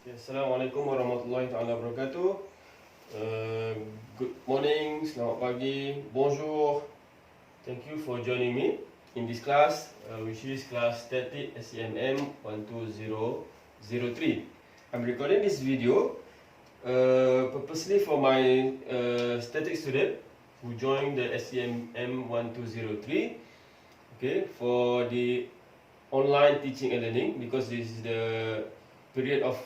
Assalamualaikum warahmatullahi wabarakatuh. Good morning, selamat pagi, bonjour. Thank you for joining me in this class, which is class Static SEMM 12003. I'm recording this video purposely for my static student who joined the SEMM 1203. Okay, for the online teaching and learning, because this is the period of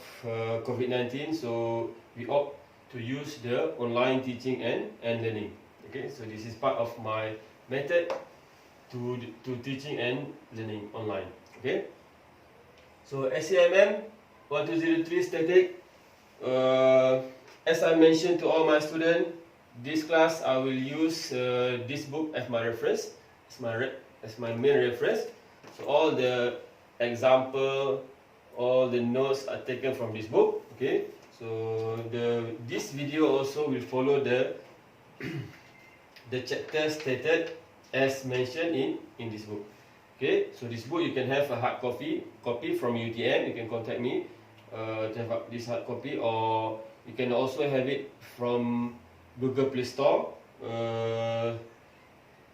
COVID-19, so we opt to use the online teaching and learning. Okay, so this is part of my method to teaching and learning online. Okay, so SEMM 1203 static. As I mentioned to all my students, this class I will use this book as my reference, as my main reference. So all the example, all the notes are taken from this book. Okay, so this video also will follow the the chapter stated as mentioned in this book. Okay, so this book you can have a hard copy from UTM. You can contact me to have this hard copy, or you can also have it from Google Play Store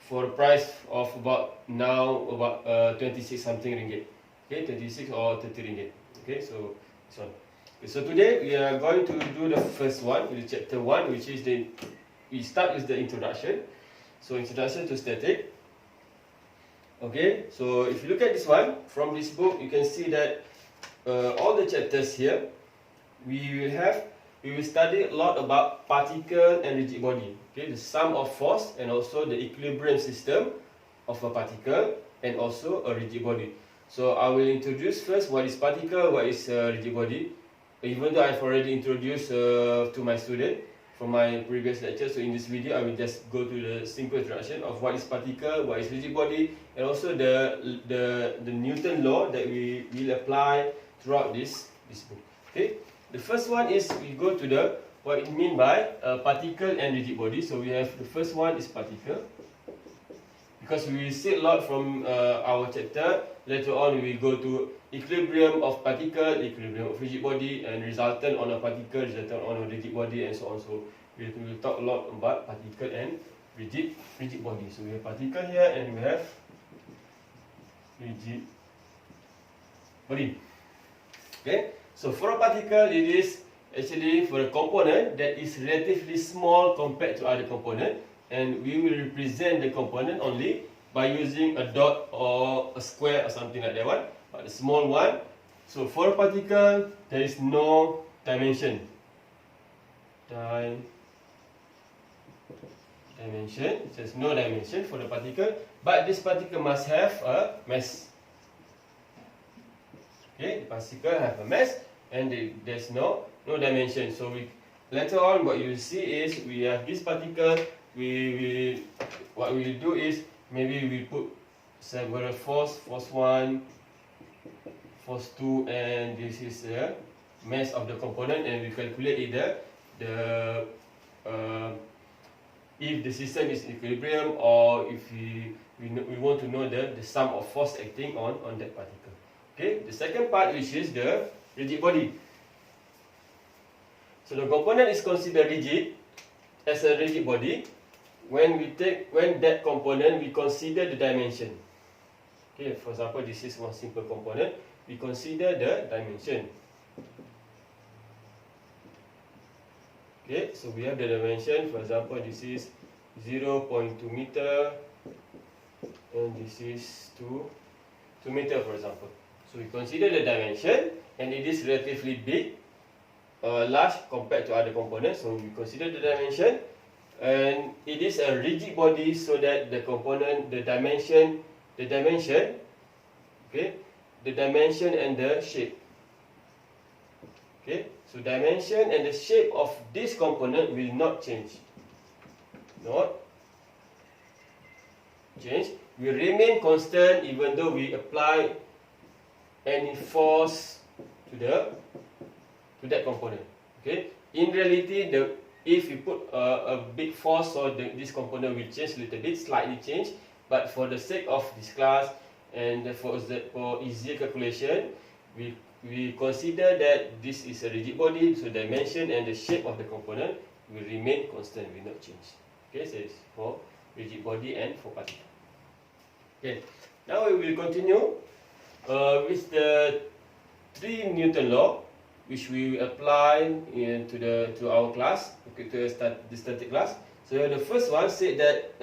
for a price of about 26 something ringgit. Okay, 26 or 30 ringgit. Okay, so this one. Okay, so today we are going to do the first one, the chapter 1, which is we start with the introduction. So introduction to static. Okay, so if you look at this one from this book, you can see that all the chapters here we will study a lot about particle and rigid body. Okay, the sum of force and also the equilibrium system of a particle and also a rigid body. So I will introduce first what is particle, what is rigid body. Even though I've already introduced to my student from my previous lecture, so in this video I will just go to the simple introduction of what is particle, what is rigid body, and also the Newton law that we will apply throughout this book. Okay, the first one is we go to the what it mean by particle and rigid body. So we have the first one is particle, because we will see a lot from our chapter. Later on we will go to equilibrium of particle, equilibrium of rigid body, and resultant on a particle, resultant on a rigid body, and so on. So we will talk a lot about particle and rigid body. So we have particle here and we have rigid body. Okay, so for a particle it is actually for a component that is relatively small compared to other component, and we will represent the component only by using a dot or a square or something like that one, but the small one. So for a particle there is no dimension. There's no dimension for the particle, but this particle must have a mass. Okay, the particle have a mass and there's no dimension. So later on what you will see is we have this particle. What we will do is maybe we put several force 1, force 2, and this is the mass of the component, and we calculate either if the system is in equilibrium, or if we want to know the sum of force acting on that particle. Okay, the second part, which is the rigid body. So the component is considered rigid as a rigid body when that component we consider the dimension. Okay, for example, this is one simple component. We consider the dimension. Okay, so we have the dimension. For example, this is 0.2 meter, and this is 2 meter, for example. So we consider the dimension, and it is relatively big, large compared to other components. So we consider the dimension, and it is a rigid body, so that the component, the dimension, okay, the dimension and the shape. Okay, so dimension and the shape of this component will not change. Will remain constant even though we apply any force to that component. Okay, in reality, if you put a big force, so this component will change a little bit, slightly change. But for the sake of this class and for easier calculation, we we consider that this is a rigid body, so dimension and the shape of the component will remain constant, will not change. Okay, so it's for rigid body and for particle. Okay, now we will continue with the 3 Newton law, which we will apply to our class, okay, to the static class. So the first one said that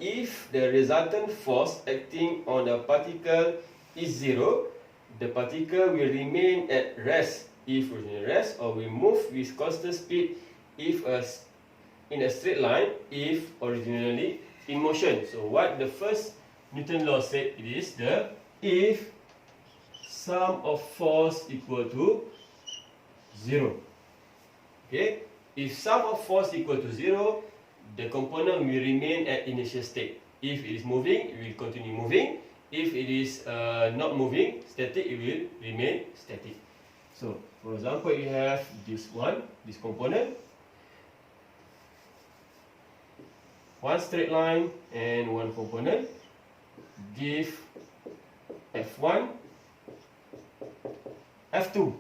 if the resultant force acting on a particle is 0, the particle will remain at rest if originally rest, or will move with constant speed if in a straight line if originally in motion. So what the first Newton law said, it is the if sum of force equal to 0. Okay, if sum of force equal to 0, the component will remain at initial state. If it is moving, it will continue moving. If it is not moving, static, it will remain static. So, for example, you have this component, one straight line and one component. Give F1, F2.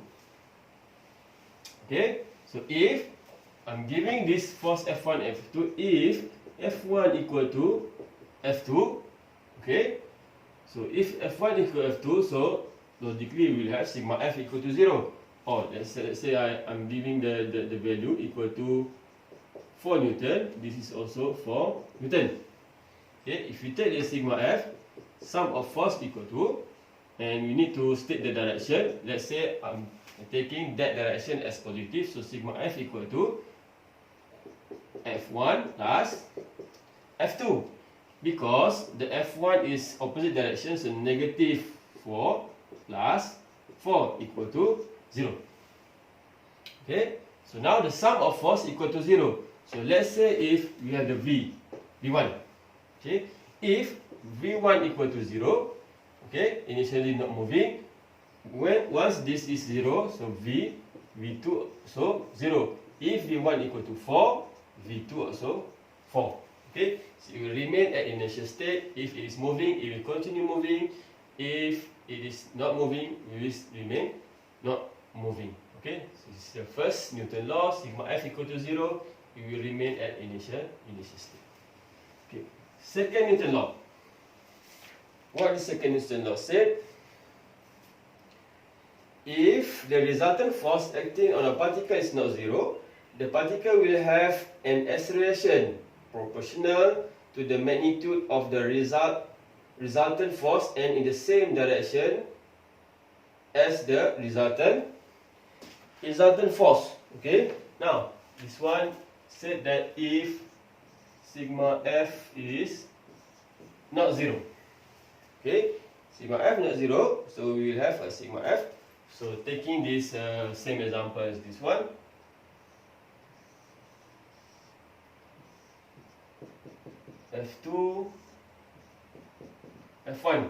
Okay, so if I'm giving this force F1, F2, if F1 equal to F2, okay, so if F1 equal to F2, so logically we will have sigma F equal to 0. Or let's say I'm giving the value equal to 4 Newton, this is also 4 Newton. Okay, if you take the sigma F, sum of force equal to, and we need to state the direction. Let's say I'm taking that direction as positive, so sigma F equal to F1 plus F2. Because the F1 is opposite direction, so negative 4 plus 4 equal to 0. Okay, so now the sum of force equal to 0. So let's say if we have the V1. Okay, if V1 equal to 0, okay, initially not moving, once this is 0, so V2 so 0. If V1 equal to 4, V2 also 4. Okay, so it will remain at initial state. If it is moving, it will continue moving. If it is not moving, it will remain not moving. Okay, so this is the first Newton law. Sigma F equal to 0, it will remain at initial state. Okay, second Newton law. What is second Newton law said? If the resultant force acting on a particle is not 0, the particle will have an acceleration proportional to the magnitude of the resultant force and in the same direction as the resultant force. Okay, now this one said that if sigma F is not 0, okay, sigma F not 0, so we will have a sigma F. So taking this same example as this one, F2, F1.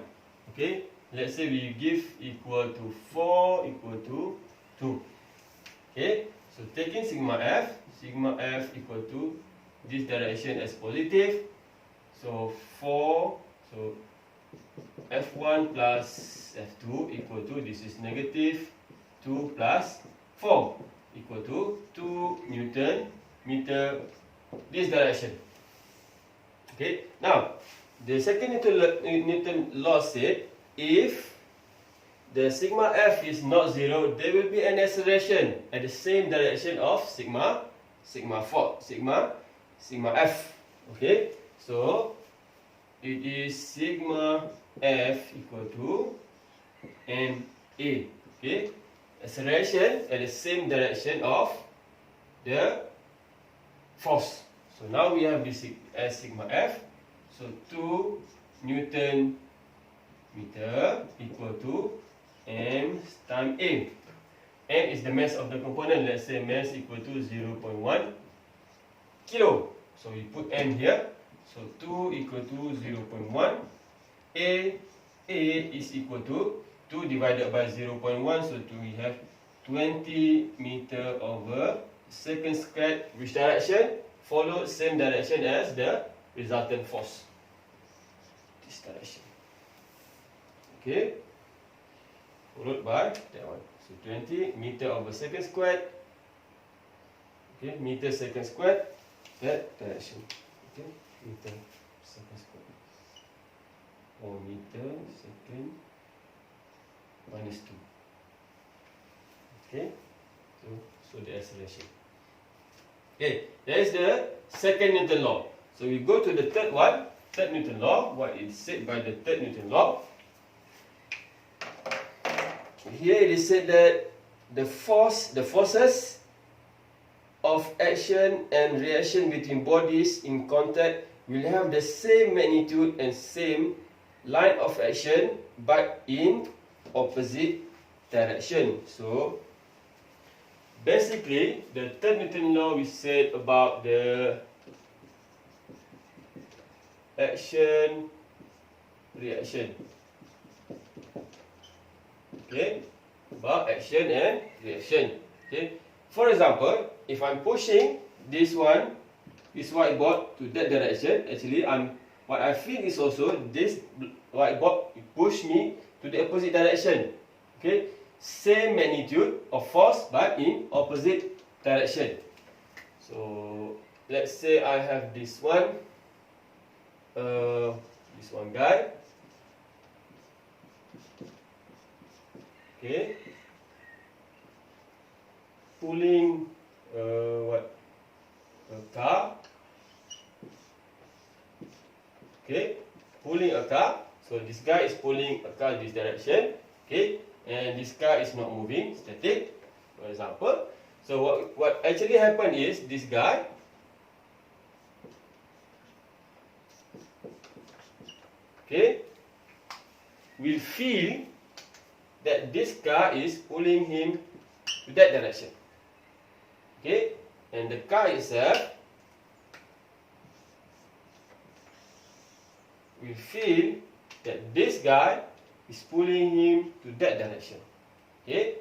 Okay, let's say we give equal to 4 equal to 2. Okay, so taking sigma F equal to this direction as positive. So 4, so F1 plus F2 equal to, this is negative 2 plus 4 equal to 2 Newton meter this direction. Okay, now the second Newton law said if the sigma F is not 0, there will be an acceleration at the same direction of sigma F. Okay, so it is sigma F equal to NA. Okay, acceleration at the same direction of the force. So now we have this as sigma F. So 2 Newton meter equal to M times A. M is the mass of the component. Let's say mass equal to 0.1 kilo. So we put M here. So 2 equal to 0.1. A is equal to 2 divided by 0.1. So we have 20 meter over second squared. Which direction? Follow same direction as the resultant force. This direction. Okay. Followed by that one. So 20 meter over second squared. Okay, meter second squared, that direction. Okay, meter second squared. Or meter second minus 2. Okay, so the acceleration. Okay, that is the second Newton law. So we go to the third one, third Newton law. What is said by the third Newton law? Here it is said that the forces of action and reaction between bodies in contact will have the same magnitude and same line of action, but in opposite direction. So basically, the third Newton law we said about the action reaction. Okay, about action and reaction. Okay, for example, if I'm pushing this whiteboard to that direction, actually what I feel is also this whiteboard push me to the opposite direction. Okay, same magnitude of force but in opposite direction. So let's say I have this one guy. Okay, pulling a car. Okay, pulling a car. So this guy is pulling a car in this direction. Okay, and this car is not moving, static, for example. So what actually happened is this guy will feel that this car is pulling him to that direction. Okay, and the car itself will feel that this guy is pulling him to that direction. Okay,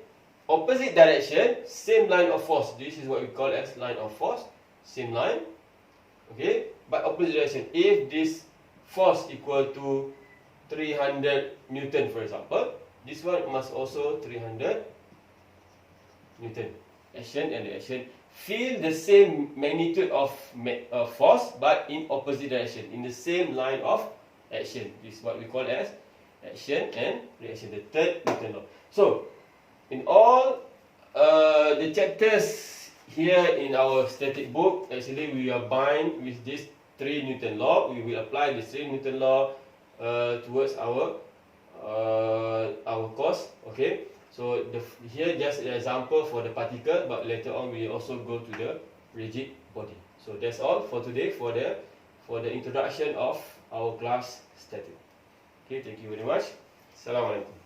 opposite direction, same line of force. This is what we call as line of force. Same line. Okay, but opposite direction. If this force equal to 300 Newton, for example, this one must also 300 Newton. Action and reaction feel the same magnitude of force, but in opposite direction, in the same line of action. This is what we call as action and reaction, the third Newton law. So, in all the chapters here in our static book, actually we are bound with this 3 Newton law. We will apply this 3 Newton law towards our course. Okay, so here just an example for the particle, but later on we also go to the rigid body. So that's all for today for the introduction of our class static. Okay, thank you very much. Assalamualaikum.